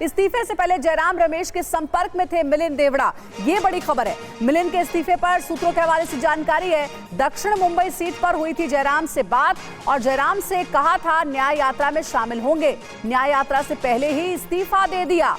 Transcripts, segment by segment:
इस्तीफे से पहले जयराम रमेश के संपर्क में थे मिलिंद देवड़ा। ये बड़ी खबर है। मिलिंद के इस्तीफे पर सूत्रों के हवाले से जानकारी है, दक्षिण मुंबई सीट पर हुई थी जयराम से बात और जयराम से कहा था न्याय यात्रा में शामिल होंगे। न्याय यात्रा से पहले ही इस्तीफा दे दिया।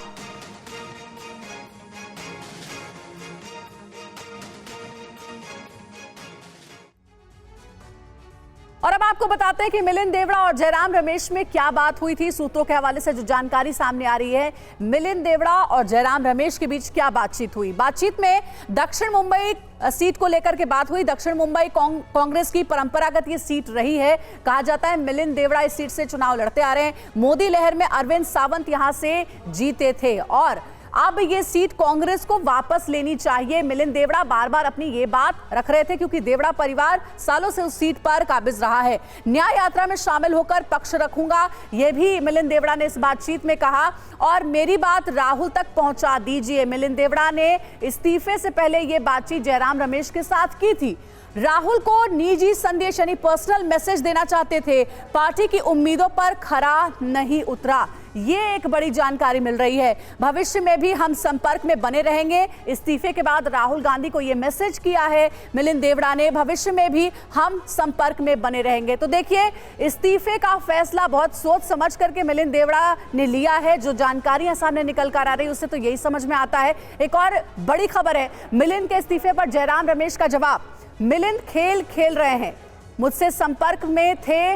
और अब आपको बताते हैं कि मिलिंद देवड़ा और जयराम रमेश में क्या बात हुई थी। सूत्रों के हवाले से जो जानकारी सामने आ रही है, मिलिंद देवड़ा और जयराम रमेश के बीच क्या बातचीत हुई। बातचीत में दक्षिण मुंबई सीट को लेकर के बात हुई। दक्षिण मुंबई कांग्रेस की परंपरागत ये सीट रही है। कहा जाता है मिलिंद देवड़ा इस सीट से चुनाव लड़ते आ रहे हैं। मोदी लहर में अरविंद सावंत यहां से जीते थे और अब ये सीट कांग्रेस को वापस लेनी चाहिए। मिलिंद देवड़ा बार बार अपनी ये बात रख रहे थे क्योंकि देवड़ा परिवार सालों से उस सीट पर काबिज रहा है। न्याय यात्रा में शामिल होकर पक्ष रखूंगा, यह भी मिलिंद देवड़ा ने इस बातचीत में कहा और मेरी बात राहुल तक पहुंचा दीजिए। मिलिंद देवड़ा ने इस्तीफे से पहले ये बातचीत जयराम रमेश के साथ की थी। राहुल को निजी संदेश यानी पर्सनल मैसेज देना चाहते थे। पार्टी की उम्मीदों पर खरा नहीं उतरा, ये एक बड़ी जानकारी मिल रही है। भविष्य में भी हम संपर्क में बने रहेंगे। इस्तीफे के बाद राहुल गांधी को यह मैसेज किया है मिलिंद देवड़ा ने, भविष्य में भी हम संपर्क में बने रहेंगे। तो देखिए, इस्तीफे का फैसला बहुत सोच समझ करके मिलिंद देवड़ा ने लिया है। जो जानकारियां सामने निकल कर आ रही है उससे तो यही समझ में आता है। एक और बड़ी खबर है, मिलिंद के इस्तीफे पर जयराम रमेश का जवाब। मिलिंद खेल खेल रहे हैं, मुझसे संपर्क में थे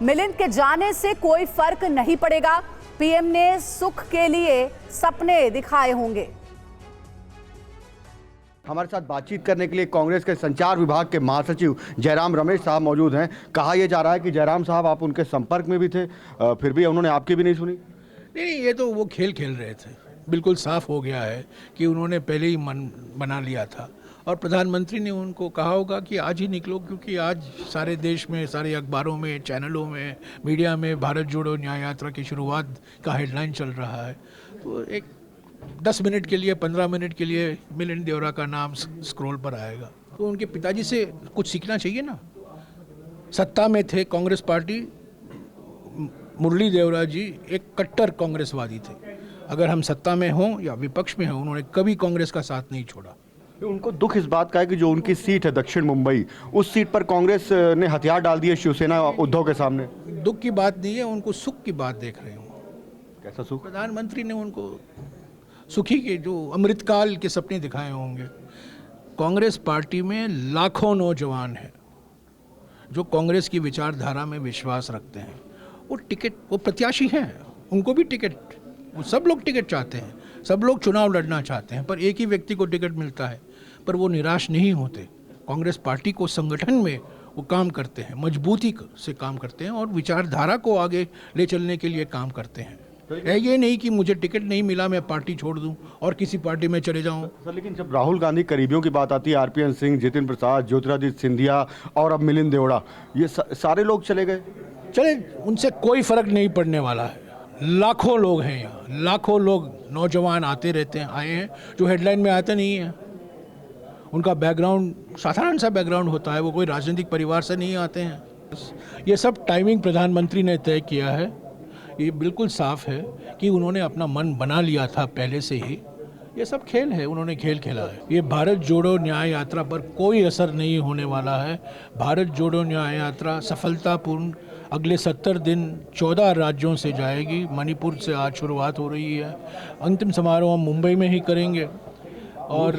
मिलिंद के जाने से कोई फर्क नहीं पड़ेगा। पीएम ने सुख के लिए सपने दिखाए होंगे। हमारे साथ बातचीत करने के लिए कांग्रेस के संचार विभाग के महासचिव जयराम रमेश साहब मौजूद हैं। कहा यह जा रहा है कि जयराम साहब आप उनके संपर्क में भी थे, फिर भी उन्होंने आपकी भी नहीं सुनी। नहीं, ये तो वो खेल खेल रहे थे। बिल्कुल साफ हो गया है कि उन्होंने पहले ही मन बना लिया था और प्रधानमंत्री ने उनको कहा होगा कि आज ही निकलो, क्योंकि आज सारे देश में, सारे अखबारों में, चैनलों में, मीडिया में भारत जोड़ो न्याय यात्रा की शुरुआत का हेडलाइन चल रहा है। तो एक 10 मिनट के लिए, 15 मिनट के लिए मिलिंद देवड़ा का नाम स्क्रॉल पर आएगा। तो उनके पिताजी से कुछ सीखना चाहिए ना। सत्ता में थे कांग्रेस पार्टी, मुरली देवड़ा जी एक कट्टर कांग्रेसवादी थे। अगर हम सत्ता में हों या विपक्ष में हों, उन्होंने कभी कांग्रेस का साथ नहीं छोड़ा। उनको दुख इस बात का है कि जो उनकी सीट है दक्षिण मुंबई, उस सीट पर कांग्रेस ने हथियार डाल दिए शिवसेना उद्धव के सामने। दुख की बात नहीं है, उनको सुख की बात देख रहे हो। कैसा सुख? प्रधानमंत्री ने उनको सुखी के जो अमृतकाल के सपने दिखाए होंगे। कांग्रेस पार्टी में लाखों नौजवान हैं जो कांग्रेस की विचारधारा में विश्वास रखते हैं। वो प्रत्याशी हैं, उनको भी टिकट, वो सब लोग टिकट चाहते हैं, सब लोग चुनाव लड़ना चाहते हैं, पर एक ही व्यक्ति को टिकट मिलता है। पर वो निराश नहीं होते। कांग्रेस पार्टी को संगठन में वो काम करते हैं, मजबूती से काम करते हैं और विचारधारा को आगे ले चलने के लिए काम करते हैं। ये नहीं कि मुझे टिकट नहीं मिला मैं पार्टी छोड़ दूं और किसी पार्टी में चले जाऊं। सर, लेकिन जब राहुल गांधी करीबियों की बात आती है, आरपीएन सिंह, जितिन प्रसाद, ज्योतिरादित्य सिंधिया और अब मिलिंद देवड़ा, ये सारे लोग चले गए। चले, उनसे कोई फर्क नहीं पड़ने वाला है। लाखों लोग हैं यहाँ, लाखों लोग नौजवान आते रहते हैं, आए हैं, जो हेडलाइन में आते नहीं हैं। उनका बैकग्राउंड साधारण सा बैकग्राउंड होता है, वो कोई राजनीतिक परिवार से नहीं आते हैं। ये सब टाइमिंग प्रधानमंत्री ने तय किया है। ये बिल्कुल साफ है कि उन्होंने अपना मन बना लिया था पहले से ही। ये सब खेल है, उन्होंने खेल खेला है। ये भारत जोड़ो न्याय यात्रा पर कोई असर नहीं होने वाला है। भारत जोड़ो न्याय यात्रा सफलतापूर्ण अगले 70 दिन 14 राज्यों से जाएगी। मणिपुर से आज शुरुआत हो रही है। अंतिम समारोह हम मुंबई में ही करेंगे और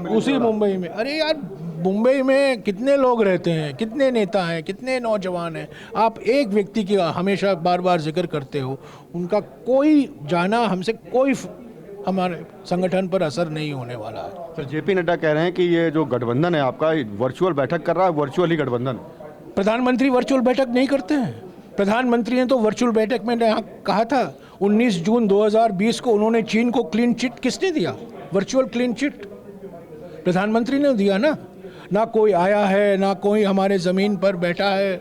उसी मुंबई में। अरे यार, मुंबई में कितने लोग रहते हैं, कितने नेता हैं, कितने नौजवान हैं। आप एक व्यक्ति की हमेशा बार बार जिक्र करते हो, उनका कोई जाना हमसे कोई हमारे संगठन पर असर नहीं होने वाला है। सर, जेपी नड्डा कह रहे हैं कि ये जो गठबंधन है आपका, वर्चुअल बैठक कर रहा है, वर्चुअली गठबंधन। प्रधानमंत्री वर्चुअल बैठक नहीं करते हैं। प्रधानमंत्री ने तो वर्चुअल बैठक में यहाँ कहा था 19 जून 2020 को उन्होंने चीन को क्लीन चिट किसने दिया? वर्चुअल क्लीन चिट प्रधानमंत्री ने दिया ना कोई आया है, ना कोई हमारे ज़मीन पर बैठा है।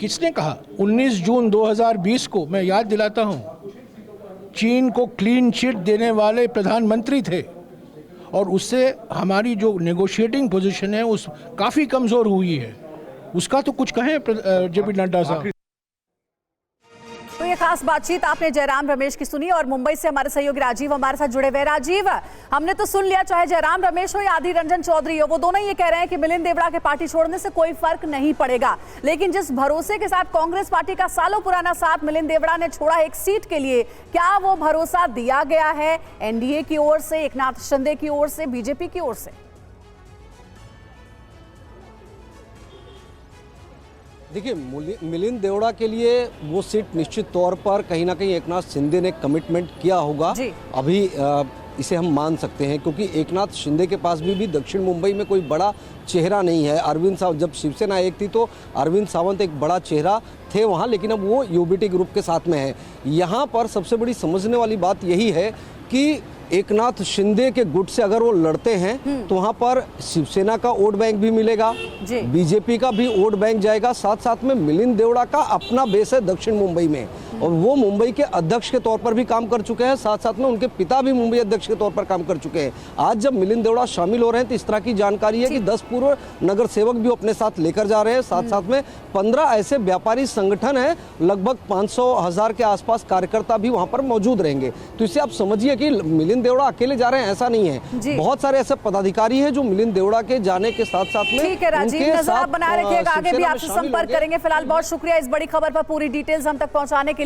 किसने कहा? 19 जून 2020 को, मैं याद दिलाता हूँ, चीन को क्लीन चिट देने वाले प्रधानमंत्री थे और उससे हमारी जो नेगोशिएटिंग पोजीशन है उस काफ़ी कमज़ोर हुई है। उसका तो कुछ कहें जेपी नड्डा साहब। तो ये खास बातचीत आपने जयराम रमेश की सुनी और मुंबई से हमारे सहयोगी राजीव हमारे साथ जुड़े हुए। राजीव, हमने तो सुन लिया, चाहे जयराम रमेश हो या आदिर रंजन चौधरी हो, वो दोनों ये कह रहे हैं कि मिलिंद देवड़ा के पार्टी छोड़ने से कोई फर्क नहीं पड़ेगा। लेकिन जिस भरोसे के साथ कांग्रेस पार्टी का सालों पुराना साथ मिलिंद देवड़ा ने छोड़ा एक सीट के लिए, क्या वो भरोसा दिया गया है एनडीए की ओर से, एकनाथ शिंदे की ओर से, बीजेपी की ओर से? देखिए, मिलिंद देवड़ा के लिए वो सीट निश्चित तौर पर कहीं ना कहीं एकनाथ शिंदे ने कमिटमेंट किया होगा। अभी इसे हम मान सकते हैं, क्योंकि एकनाथ शिंदे के पास भी दक्षिण मुंबई में कोई बड़ा चेहरा नहीं है। अरविंद सावंत, जब शिवसेना एक थी तो अरविंद सावंत एक बड़ा चेहरा थे वहाँ, लेकिन अब वो यूबीटी ग्रुप के साथ में है। यहाँ पर सबसे बड़ी समझने वाली बात यही है कि एकनाथ शिंदे के गुट से अगर वो लड़ते हैं तो वहां पर शिवसेना का वोट बैंक भी मिलेगा, बीजेपी का भी वोट बैंक जाएगा, साथ साथ में मिलिंद देवड़ा का अपना बेस है दक्षिण मुंबई में और वो मुंबई के अध्यक्ष के तौर पर भी काम कर चुके हैं, साथ साथ में उनके पिता भी मुंबई अध्यक्ष के तौर पर काम कर चुके हैं। आज जब मिलिंद देवड़ा शामिल हो रहे हैं तो इस तरह की जानकारी है कि 10 पूर्व नगर सेवक भी अपने साथ लेकर जा रहे हैं, साथ साथ में 15 ऐसे व्यापारी संगठन है, लगभग 500,000 के आसपास कार्यकर्ता भी वहां पर मौजूद रहेंगे। तो इससे आप समझिए कि मिलिंद देवड़ा अकेले जा रहे हैं ऐसा नहीं है, बहुत सारे ऐसे पदाधिकारी हैं जो मिलिंद देवड़ा के जाने के साथ साथ में ठीक है राजीव, नजर आप बनाए रखिएगा, आगे भी आपसे संपर्क करेंगे। फिलहाल बहुत शुक्रिया इस बड़ी खबर पर पूरी डिटेल्स हम तक पहुंचाने के लिए।